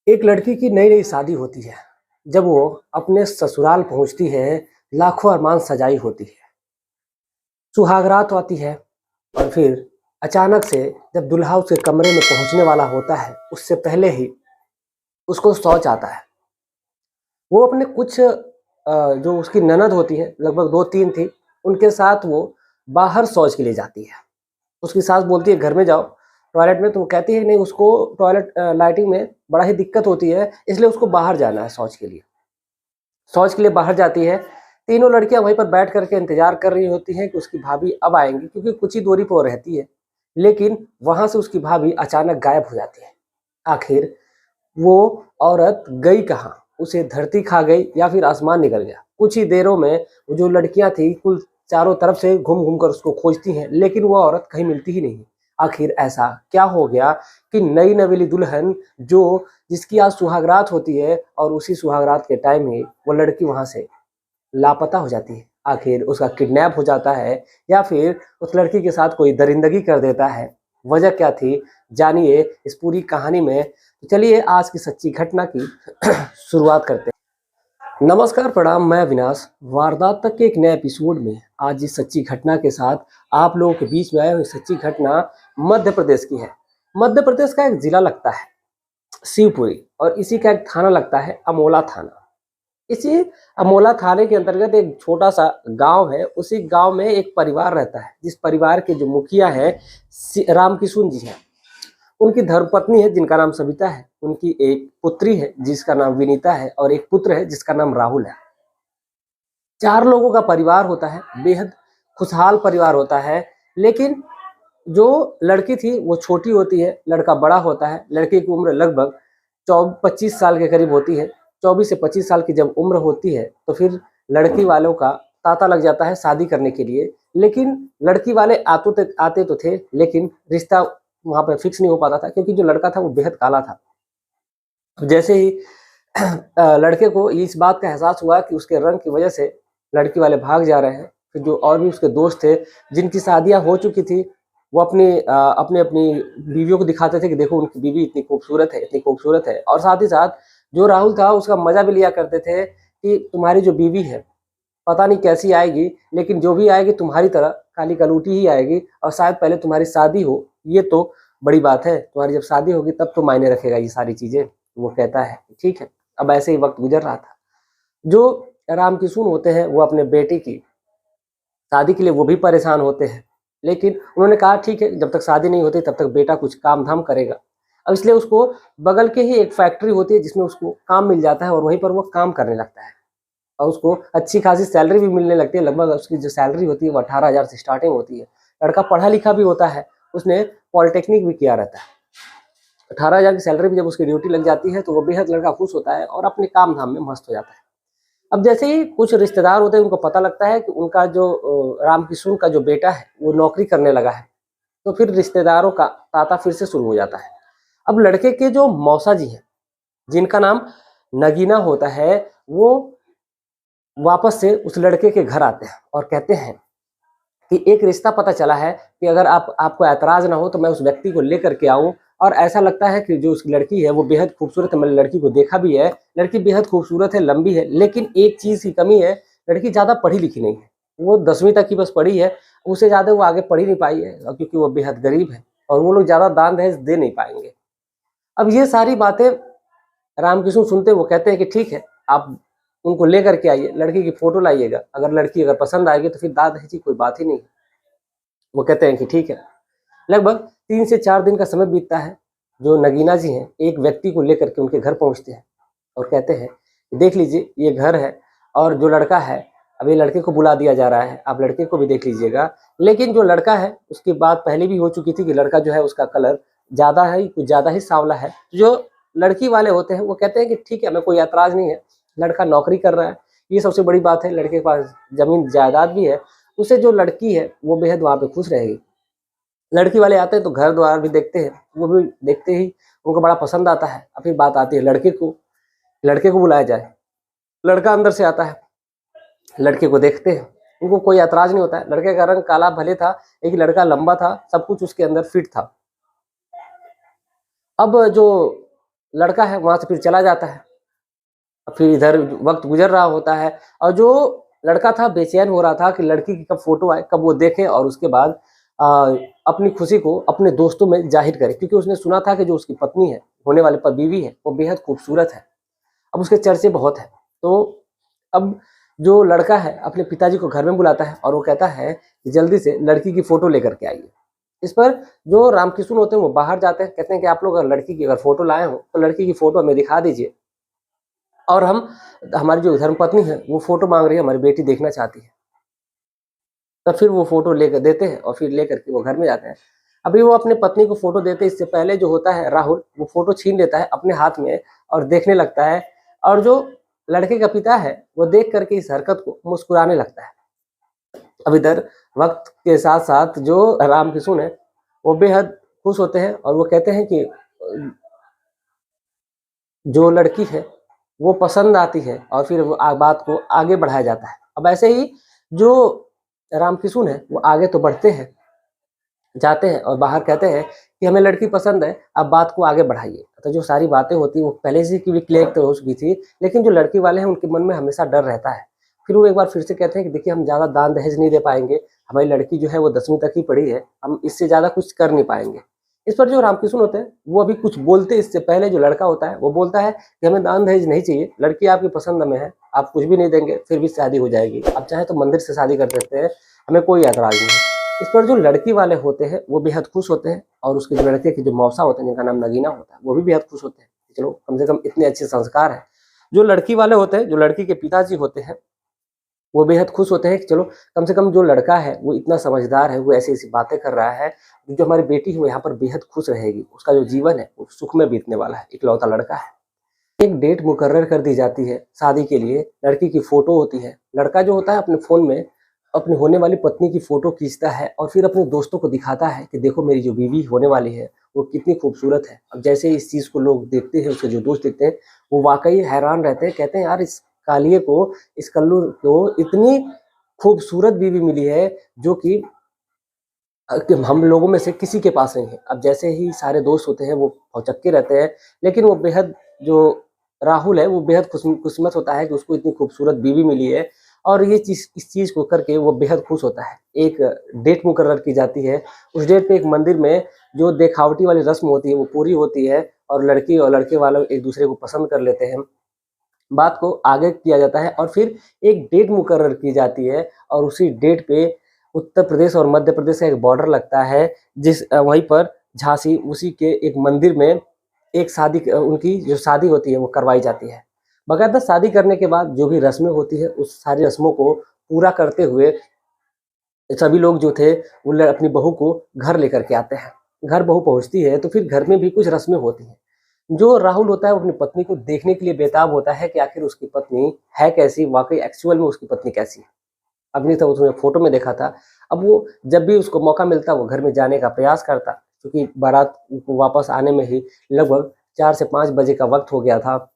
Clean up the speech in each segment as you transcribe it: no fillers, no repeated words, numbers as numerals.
एक लड़की की नई नई शादी होती है। जब वो अपने ससुराल पहुंचती है, लाखों अरमान सजाई होती है, सुहागरात आती है। और फिर अचानक से जब दुल्हा उसके कमरे में पहुंचने वाला होता है, उससे पहले ही उसको शौच आता है। वो अपने कुछ जो उसकी ननद होती है, लगभग दो तीन थी, उनके साथ वो बाहर शौच के लिए जाती है। उसकी सास बोलती है घर में जाओ टॉयलेट में, तो वो कहती है कि नहीं, उसको टॉयलेट लाइटिंग में बड़ा ही दिक्कत होती है, इसलिए उसको बाहर जाना है शौच के लिए। शौच के लिए बाहर जाती है। तीनों लड़कियां वहीं पर बैठ करके इंतजार कर रही होती हैं कि उसकी भाभी अब आएंगी, क्योंकि कुछ ही दूरी पर वो रहती है। लेकिन वहां से उसकी भाभी अचानक गायब हो जाती है। आखिर वो औरत गई कहाँ? उसे धरती खा गई या फिर आसमान निकल गया? कुछ ही देरों में वो जो लड़कियां थी कुल चारों तरफ से घूम घूम कर उसको खोजती हैं, लेकिन वो औरत कहीं मिलती ही नहीं। आखिर ऐसा क्या हो गया कि नई नवेली दुल्हन जो जिसकी आज सुहागरात होती है, और उसी सुहागरात के टाइम ही वो लड़की वहां से लापता हो जाती है? आखिर उसका किडनैप हो जाता है या फिर उस लड़की के साथ कोई दरिंदगी कर देता है? वजह क्या थी, जानिए इस पूरी कहानी में। तो चलिए आज की सच्ची घटना की शुरुआत करते हैं। नमस्कार, प्रणाम, मैं अविनाश। वारदात तक के एक नए एपिसोड में आज इस सच्ची घटना के साथ आप लोगों के बीच में आए हुए। सच्ची घटना मध्य प्रदेश की है। मध्य प्रदेश का एक जिला लगता है शिवपुरी, और इसी का एक थाना लगता है अमोला थाना। इसी अमोला थाने के अंतर्गत एक छोटा सा गांव है। उसी गांव में एक परिवार रहता है, जिस परिवार के जो मुखिया है रामकिशुन जी हैं। उनकी धर्मपत्नी है जिनका नाम सविता है, उनकी एक पुत्री है जिसका नाम विनीता है, और एक पुत्र है जिसका नाम राहुल है। चार लोगों का परिवार होता है, बेहद खुशहाल परिवार होता है। लेकिन जो लड़की थी वो छोटी होती है, लड़का बड़ा होता है। लड़के की उम्र लगभग 25 साल के करीब होती है। 24 से 25 साल की जब उम्र होती है तो फिर लड़की वालों का तांता लग जाता है शादी करने के लिए। लेकिन लड़की वाले आते तो थे, लेकिन रिश्ता वहां पर फिक्स नहीं हो पाता था, क्योंकि जो लड़का था वो बेहद काला था। जैसे ही लड़के को इस बात का एहसास हुआ कि उसके रंग की वजह से लड़की वाले भाग जा रहे हैं, फिर जो और भी उसके दोस्त थे जिनकी शादियां हो चुकी थी, वो अपनी अपनी बीवियों को दिखाते थे कि देखो उनकी बीवी इतनी खूबसूरत है, इतनी खूबसूरत है। और साथ ही साथ जो राहुल था उसका मजा भी लिया करते थे कि तुम्हारी जो बीवी है पता नहीं कैसी आएगी, लेकिन जो भी आएगी तुम्हारी तरह काली कलूटी ही आएगी, और शायद पहले तुम्हारी शादी हो, ये तो बड़ी बात है। तुम्हारी जब शादी होगी तब तो मायने रखेगा ये सारी चीजें। वो कहता है ठीक है। अब ऐसे ही वक्त गुजर रहा था। जो राम किशुन होते हैं वो अपने बेटे की शादी के लिए वो भी परेशान होते हैं, लेकिन उन्होंने कहा ठीक है, जब तक शादी नहीं होती तब तक बेटा कुछ काम धाम करेगा। अब इसलिए उसको बगल के ही एक फैक्ट्री होती है जिसमें उसको काम मिल जाता है, और वहीं पर वो काम करने लगता है। और उसको अच्छी खासी सैलरी भी मिलने लगती है। लगभग उसकी जो सैलरी होती है वो 18,000 से स्टार्टिंग होती है। लड़का पढ़ा लिखा भी होता है, उसने पॉलिटेक्निक भी किया रहता है। 18,000 की सैलरी भी जब उसकी ड्यूटी लग जाती है तो वो बेहद लड़का खुश होता है और अपने काम धाम में मस्त हो जाता है। अब जैसे ही कुछ रिश्तेदार होते हैं, उनको पता लगता है कि उनका जो रामकिशुन का जो बेटा है वो नौकरी करने लगा है, तो फिर रिश्तेदारों का तांता फिर से शुरू हो जाता है। अब लड़के के जो मौसा जी हैं, जिनका नाम नगीना होता है, वो वापस से उस लड़के के घर आते हैं और कहते हैं कि एक रिश्ता पता चला है कि अगर आपको ऐतराज ना हो तो मैं उस व्यक्ति को लेकर के आऊं। और ऐसा लगता है कि जो उसकी लड़की है वो बेहद खूबसूरत है। मैंने लड़की को देखा भी है, लड़की बेहद खूबसूरत है, लंबी है, लेकिन एक चीज की कमी है, लड़की ज्यादा पढ़ी लिखी नहीं है। वो 10वीं तक की बस पढ़ी है, उससे ज्यादा वो आगे पढ़ी नहीं पाई है, क्योंकि वो बेहद गरीब है और वो लोग ज्यादा दान दहेज दे नहीं पाएंगे। अब ये सारी बातें रामकिशुन सुनते, वो कहते हैं कि ठीक है, आप उनको लेकर के आइए, लड़की की फोटो लाइएगा, अगर लड़की अगर पसंद आएगी तो फिर दाद दहेज की कोई बात ही नहीं। वो कहते हैं कि ठीक है। लगभग 3 से 4 दिन का समय बीतता है। जो नगीना जी हैं एक व्यक्ति को लेकर के उनके घर पहुंचते हैं और कहते हैं देख लीजिए ये घर है, और जो लड़का है, अब ये लड़के को बुला दिया जा रहा है, आप लड़के को भी देख लीजिएगा। लेकिन जो लड़का है उसकी बात पहले भी हो चुकी थी कि लड़का जो है उसका कलर ज्यादा है, कुछ ज्यादा ही सांवला है। जो लड़की वाले होते हैं वो कहते हैं कि ठीक है, हमें कोई ऐतराज नहीं है, लड़का नौकरी कर रहा है, ये सबसे बड़ी बात है, लड़के के पास जमीन जायदाद भी है, उससे जो लड़की है वो बेहद वहां पे खुश रहेगी। लड़की वाले आते हैं तो घर द्वार भी देखते हैं, वो भी देखते ही उनको बड़ा पसंद आता है। अब फिर बात आती है लड़के को बुलाया जाए। लड़का अंदर से आता है, लड़के को देखते हैं, उनको कोई ऐतराज नहीं होता है। लड़के का रंग काला भले था, लेकिन लड़का लंबा था, सब कुछ उसके अंदर फिट था। अब जो लड़का है वहाँ से फिर चला जाता है। फिर इधर वक्त गुजर रहा होता है और जो लड़का था बेचैन हो रहा था कि लड़की की कब फोटो आए, कब वो देखे और उसके बाद अपनी खुशी को अपने दोस्तों में जाहिर करे, क्योंकि उसने सुना था कि जो उसकी पत्नी है, होने वाली बीवी है, वो बेहद खूबसूरत है। अब उसके चर्चे बहुत है। तो अब जो लड़का है अपने पिताजी को घर में बुलाता है और वो कहता है कि जल्दी से लड़की की फोटो लेकर के आइए। इस पर जो रामकिशुन होते हैं वो बाहर जाते हैं, कहते हैं कि आप लोग अगर लड़की की अगर फोटो लाए हो तो लड़की की फोटो हमें दिखा दीजिए, और हमारी जो धर्मपत्नी है वो फोटो मांग रही है, हमारी बेटी देखना चाहती है। तब फिर वो फोटो लेकर देते हैं और फिर लेकर के वो घर में जाते हैं। अभी वो अपने पत्नी को फोटो देते इससे पहले जो होता है राहुल, वो फोटो छीन लेता है अपने हाथ में और देखने लगता है, और जो लड़के का पिता है वो देख करके इस हरकत को मुस्कुराने लगता है। अब इधर वक्त के साथ साथ जो रामकिशुन है वो बेहद खुश होते हैं और वो कहते हैं कि जो लड़की है वो पसंद आती है, और फिर वो बात को आगे बढ़ाया जाता है। अब ऐसे ही जो रामकिशुन है वो आगे तो बढ़ते हैं, जाते हैं और बाहर कहते हैं कि हमें लड़की पसंद है, अब बात को आगे बढ़ाइए। तो जो सारी बातें होती है वो पहले से की भी क्लियर तो हो चुकी थी, लेकिन जो लड़की वाले हैं उनके मन में हमेशा डर रहता है। फिर वो एक बार फिर से कहते हैं कि देखिए हम ज़्यादा दान दहेज नहीं दे पाएंगे, हमारी लड़की जो है वो 10वीं तक ही पढ़ी है, हम इससे ज़्यादा कुछ कर नहीं पाएंगे। इस पर जो रामकिशुन होते हैं वो अभी कुछ बोलते इससे पहले जो लड़का होता है वो बोलता है कि हमें दान दहेज नहीं चाहिए, लड़की आपकी पसंद में है, आप कुछ भी नहीं देंगे फिर भी शादी हो जाएगी, आप चाहे तो मंदिर से शादी कर सकते हैं, हमें कोई ऐतराज नहीं है। इस पर जो लड़की वाले होते हैं वो बेहद खुश होते हैं, और उसके जो लड़के के जो मौसा होते हैं जिनका नाम नगीना होता है वो भी बेहद खुश होते हैं, चलो कम से कम इतने अच्छे संस्कार है। जो लड़की वाले होते हैं, जो लड़की के पिताजी होते हैं, वो बेहद खुश होते हैं कि चलो कम से कम जो लड़का है वो इतना समझदार है, वो ऐसी ऐसी बातें कर रहा है, जो हमारी बेटी है वो यहाँ पर बेहद खुश रहेगी, उसका जो जीवन है वो सुख में बीतने वाला है, इकलौता लड़का है। एक डेट मुकर्रर कर दी जाती है शादी के लिए, लड़की की फोटो होती है, लड़का जो होता है अपने फोन में अपनी होने वाली पत्नी की फोटो खींचता है और फिर अपने दोस्तों को दिखाता है कि देखो मेरी जो बीवी होने वाली है वो कितनी खूबसूरत है। अब जैसे इस चीज़ को लोग देखते हैं, उसके जो दोस्त देखते हैं वो वाकई हैरान रहते हैं, कहते हैं यार इस कालिए को, इस कल्लू को इतनी खूबसूरत बीवी मिली है जो कि हम लोगों में से किसी के पास नहीं है। अब जैसे ही सारे दोस्त होते हैं वो भौचक्के रहते हैं, लेकिन वो बेहद जो राहुल है वो बेहद खुशकिस्मत होता है कि उसको इतनी खूबसूरत बीवी मिली है, और ये चीज़ इस चीज़ को करके वो बेहद खुश होता है। एक डेट मुकर्रर की जाती है, उस डेट पे एक मंदिर में जो दिखावटी वाली रस्म होती है वो पूरी होती है, और लड़की और लड़के वाले एक दूसरे को पसंद कर लेते हैं। बात को आगे किया जाता है और फिर एक डेट मुकर्रर की जाती है, और उसी डेट पे उत्तर प्रदेश और मध्य प्रदेश का एक बॉर्डर लगता है, वहीं पर झांसी उसी के एक मंदिर में एक शादी उनकी जो शादी होती है वो करवाई जाती है। बाकायदा शादी करने के बाद जो भी रस्में होती है उस सारी रस्मों को पूरा करते हुए सभी लोग जो थे वो अपनी बहू को घर लेकर के आते हैं। घर बहू पहुंचती है तो फिर घर में भी कुछ रस्में होती हैं। जो राहुल होता है वो अपनी पत्नी को देखने के लिए बेताब होता है कि आखिर उसकी पत्नी है कैसी, वाकई एक्चुअल में उसकी पत्नी कैसी है। अब नहीं था, उसने फोटो में देखा था। अब वो जब भी उसको मौका मिलता वो घर में जाने का प्रयास करता, क्योंकि बारात को वापस आने में ही लगभग 4 से 5 बजे का वक्त हो गया था।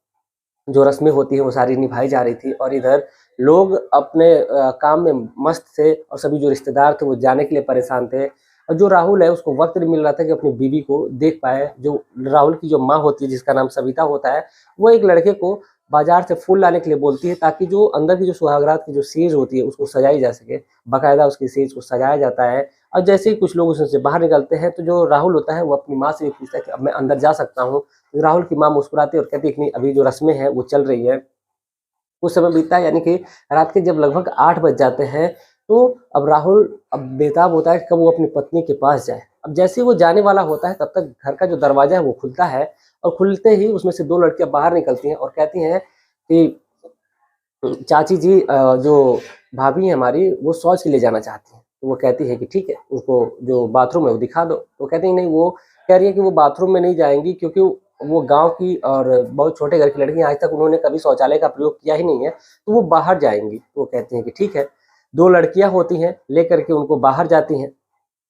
जो रस्में होती है वो सारी निभाई जा रही थी, और इधर लोग अपने काम में मस्त थे, और सभी जो रिश्तेदार थे वो जाने के लिए परेशान थे। और जो राहुल है उसको वक्त नहीं मिल रहा था कि अपनी बीवी को देख पाए। जो राहुल की जो माँ होती है जिसका नाम सविता होता है, वो एक लड़के को बाजार से फूल लाने के लिए बोलती है, ताकि जो अंदर की जो सुहागरात की जो सेज होती है उसको सजाई जा सके। बाकायदा उसकी सेज को सजाया जाता है, और जैसे ही कुछ लोग उससे बाहर निकलते हैं तो जो राहुल होता है वो अपनी माँ से भी पूछता है कि अब मैं अंदर जा सकता हूँ। तो राहुल की माँ मुस्कुराती है और कहती है कि नहीं, अभी जो रस्में हैं वो चल रही है। कुछ समय बीतता है, यानी कि रात के जब लगभग 8 बज जाते हैं, तो अब राहुल अब बेताब होता है कि कब वो अपनी पत्नी के पास जाए। अब जैसे ही वो जाने वाला होता है तब तक घर का जो दरवाजा है वो खुलता है, और खुलते ही उसमें से 2 लड़कियां बाहर निकलती हैं और कहती हैं कि चाची जी, जो भाभी है हमारी वो शौच के लिए जाना चाहती हैं। तो वो कहती है कि ठीक है, उसको जो बाथरूम है वो दिखा दो। तो कहती है नहीं, वो कह रही है कि वो बाथरूम में नहीं जाएंगी, क्योंकि वो गांव की और बहुत छोटे घर की लड़की हैं, आज तक उन्होंने कभी शौचालय का प्रयोग किया ही नहीं है, तो वो बाहर जाएंगी। तो वो कहती हैं कि ठीक है। 2 लड़कियां होती हैं, लेकर के उनको बाहर जाती हैं,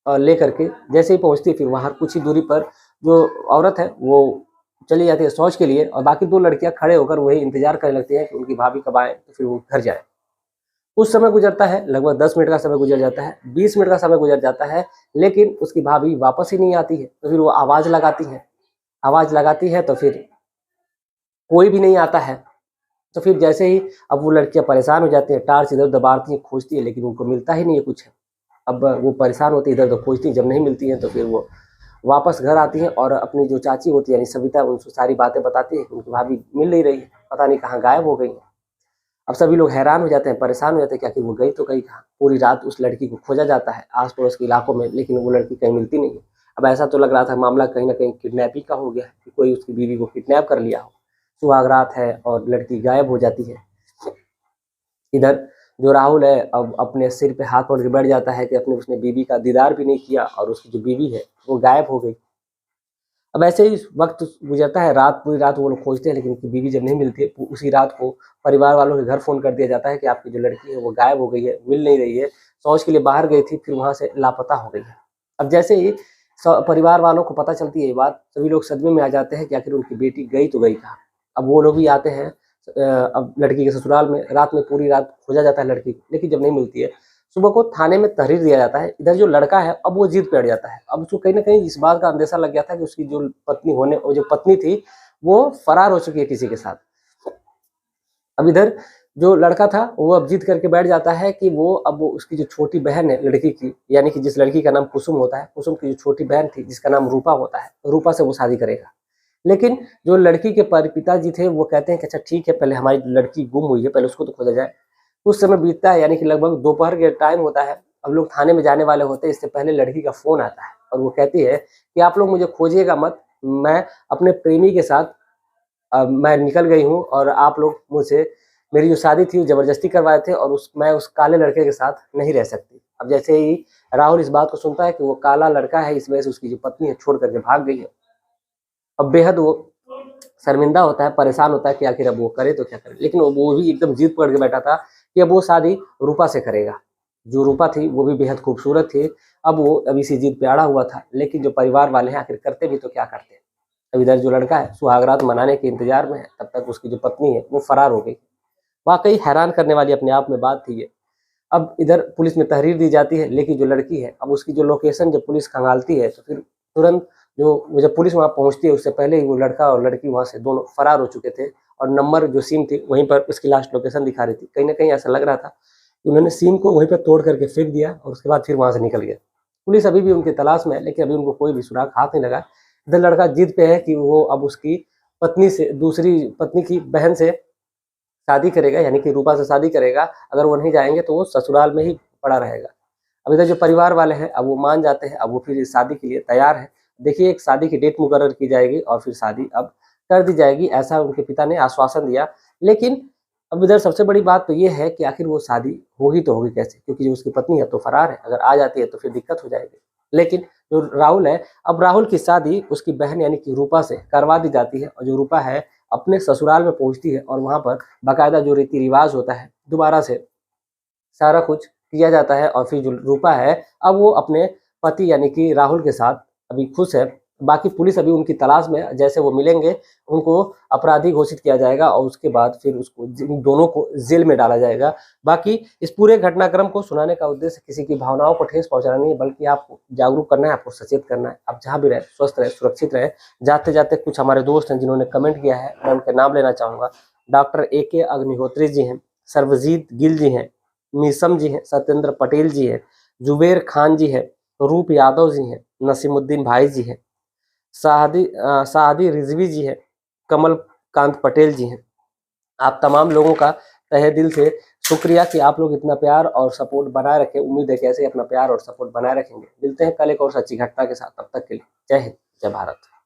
और लेकर के जैसे ही पहुंचती है फिर वहाँ कुछ ही दूरी पर जो औरत है वो चली जाती है शौच के लिए, और बाकी 2 लड़कियां खड़े होकर वही इंतजार करने लगती हैं कि उनकी भाभी कब आए तो फिर वो घर जाए। कुछ समय गुजरता है, लगभग 10 मिनट का समय गुजर जाता है, 20 मिनट का समय गुजर जाता है, लेकिन उसकी भाभी वापस ही नहीं आती है। तो फिर वो आवाज़ लगाती है तो फिर कोई भी नहीं आता है। तो फिर जैसे ही अब वो लड़कियां परेशान हो जाती हैं, टार्च इधर उधर बारती हैं, खोजती है, लेकिन उनको मिलता ही नहीं है कुछ। अब वो परेशान होती है, इधर उधर खोजती हैं, जब नहीं मिलती हैं तो फिर वो वापस घर आती हैं और अपनी जो चाची होती है यानी सविता, उनसे सारी बातें बताती है कि उनकी भाभी मिल नहीं रही है, पता नहीं कहाँ गायब हो गई है। अब सभी लोग हैरान हो जाते हैं, परेशान हो जाते हैं कि आखिर वो गई तो गई कहाँ। पूरी रात उस लड़की को खोजा जाता है आस पड़ोस के इलाकों में, लेकिन वो लड़की कहीं मिलती नहीं है। अब ऐसा तो लग रहा था मामला कहीं ना कहीं किडनैपिंग का हो गया है, कि कोई उसकी बीवी को किडनैप कर लिया हो। सुहाग रात है और लड़की गायब हो जाती है। इधर जो राहुल है अब अपने सिर पे हाथ पकड़ के बैठ जाता है कि अपने उसने बीवी का दीदार भी नहीं किया और उसकी जो बीवी है वो गायब हो गई। अब ऐसे ही वक्त गुजरता है, रात पूरी रात वो लोग खोजते हैं, लेकिन उनकी बीवी जब नहीं मिलती है, उसी रात को परिवार वालों के घर फ़ोन कर दिया जाता है कि आपकी जो लड़की है वो गायब हो गई है, मिल नहीं रही है, शौच के लिए बाहर गई थी, फिर वहाँ से लापता हो गई है। अब जैसे ही परिवार वालों को पता चलती है ये बात, सभी लोग सदमे में आ जाते हैं कि आखिर उनकी बेटी गई तो गई कहाँ। अब वो लोग भी आते हैं अब लड़की के ससुराल में, रात में पूरी रात खोजा जाता है लड़की को, लेकिन जब नहीं मिलती है, सुबह को थाने में तहरीर दिया जाता है। इधर जो लड़का है अब वो जिद पे अड़ जाता है। अब उसको कहीं न कहीं इस बात का अंदेशा लग गया था कि उसकी जो पत्नी थी, वो फरार हो चुकी है किसी के साथ। अब इधर जो लड़का था वो अब जिद करके बैठ जाता है कि वो उसकी जो छोटी बहन है लड़की की, यानी कि जिस लड़की का नाम कुसुम होता है, कुसुम की जो छोटी बहन थी जिसका नाम रूपा होता है, रूपा से वो शादी करेगा। लेकिन जो लड़की के पिताजी थे वो कहते हैं कि अच्छा ठीक है, पहले हमारी लड़की गुम हुई है, पहले उसको तो खोजा जाए। कुछ समय बीतता है, यानी कि लगभग दोपहर के टाइम होता है। अब लोग थाने में जाने वाले होते हैं, इससे पहले लड़की का फ़ोन आता है और वो कहती है कि आप लोग मुझे खोजिएगा मत, मैं अपने प्रेमी के साथ मैं निकल गई हूँ और आप लोग मुझसे मेरी जो शादी थी वो ज़बरदस्ती करवाए थे और मैं उस काले लड़के के साथ नहीं रह सकती। अब जैसे ही राहुल इस बात को सुनता है कि वो काला लड़का है, इस वजह से उसकी जो पत्नी है छोड़ कर के भाग गई है। अब बेहद वो शर्मिंदा होता है, परेशान होता है कि आखिर अब वो करे तो क्या करे। लेकिन वो भी एकदम जिद पकड़ के बैठा था कि अब वो शादी रूपा से करेगा। जो रूपा थी वो भी बेहद खूबसूरत थी। अब इसी जिद पे अड़ा हुआ था, लेकिन जो परिवार वाले हैं आखिर करते भी तो क्या करते। अब इधर जो लड़का है सुहागरात मनाने के इंतजार में है, तब तक उसकी जो पत्नी है वो फरार हो गई। वाकई हैरान करने वाली अपने आप में बात थी ये। अब इधर पुलिस में तहरीर दी जाती है, लेकिन जो लड़की है अब उसकी जो लोकेशन जब पुलिस खंगालती है तो फिर तुरंत जो जब पुलिस वहाँ पहुँचती है उससे पहले ही वो लड़का और लड़की वहाँ से दोनों फरार हो चुके थे और नंबर जो सिम थी वहीं पर उसकी लास्ट लोकेशन दिखा रही थी। कहीं न कहीं ऐसा लग रहा था कि उन्होंने सिम को वहीं पे तोड़ करके फेंक दिया और उसके बाद फिर वहाँ से निकल गया। पुलिस अभी भी उनकी तलाश में है, लेकिन अभी उनको कोई भी सुराग हाथ नहीं लगा। इधर लड़का जिद पे है कि वो अब उसकी पत्नी से, दूसरी पत्नी की बहन से शादी करेगा, यानी कि रूपा से शादी करेगा। अगर वो नहीं जाएँगे तो वो ससुराल में ही पड़ा रहेगा। अब इधर जो परिवार वाले हैं अब वो मान जाते हैं, अब वो फिर इस शादी के लिए तैयार हैं। देखिए एक शादी की डेट मुकर्रर की जाएगी और फिर शादी अब कर दी जाएगी, ऐसा उनके पिता ने आश्वासन दिया। लेकिन अब इधर सबसे बड़ी बात तो ये है कि आखिर वो शादी होगी तो होगी कैसे? क्योंकि जो उसकी पत्नी है तो फरार है, अगर आ जाती है तो फिर दिक्कत हो जाएगी। लेकिन जो राहुल है, अब राहुल की शादी उसकी बहन यानी कि रूपा से करवा दी जाती है और जो रूपा है अपने ससुराल में पहुँचती है और वहाँ पर बाकायदा जो रीति-रिवाज होता है दोबारा से सारा कुछ किया जाता है और फिर जो रूपा है अब वो अपने पति यानी कि राहुल के साथ अभी खुश है। बाकी पुलिस अभी उनकी तलाश में है, जैसे वो मिलेंगे उनको अपराधी घोषित किया जाएगा और उसके बाद फिर उसको जिन दोनों को जेल में डाला जाएगा। बाकी इस पूरे घटनाक्रम को सुनाने का उद्देश्य किसी की भावनाओं को ठेस पहुँचाना नहीं है, बल्कि आपको जागरूक करना है, आपको सचेत करना है। आप जहाँ भी रहें स्वस्थ रहें, सुरक्षित रहें। जाते-जाते कुछ हमारे दोस्त हैं जिन्होंने कमेंट किया है, मैं उनके नाम लेना चाहूँगा। डॉक्टर AK अग्निहोत्री जी हैं, सर्वजीत गिल जी हैं, मीसम जी हैं, सत्येंद्र पटेल जी हैं, जुबेर खान जी हैं, रूप यादव जी हैं, नसीमुद्दीन भाई जी हैं, साहदी रिजवी जी हैं, कमल कांत पटेल जी हैं। आप तमाम लोगों का तहे दिल से शुक्रिया कि आप लोग इतना प्यार और सपोर्ट बनाए रखें। उम्मीद है कि ऐसे ही अपना प्यार और सपोर्ट बनाए रखेंगे। मिलते हैं कल एक और सच्ची घटना के साथ, तब तक के लिए जय हिंद, जय भारत।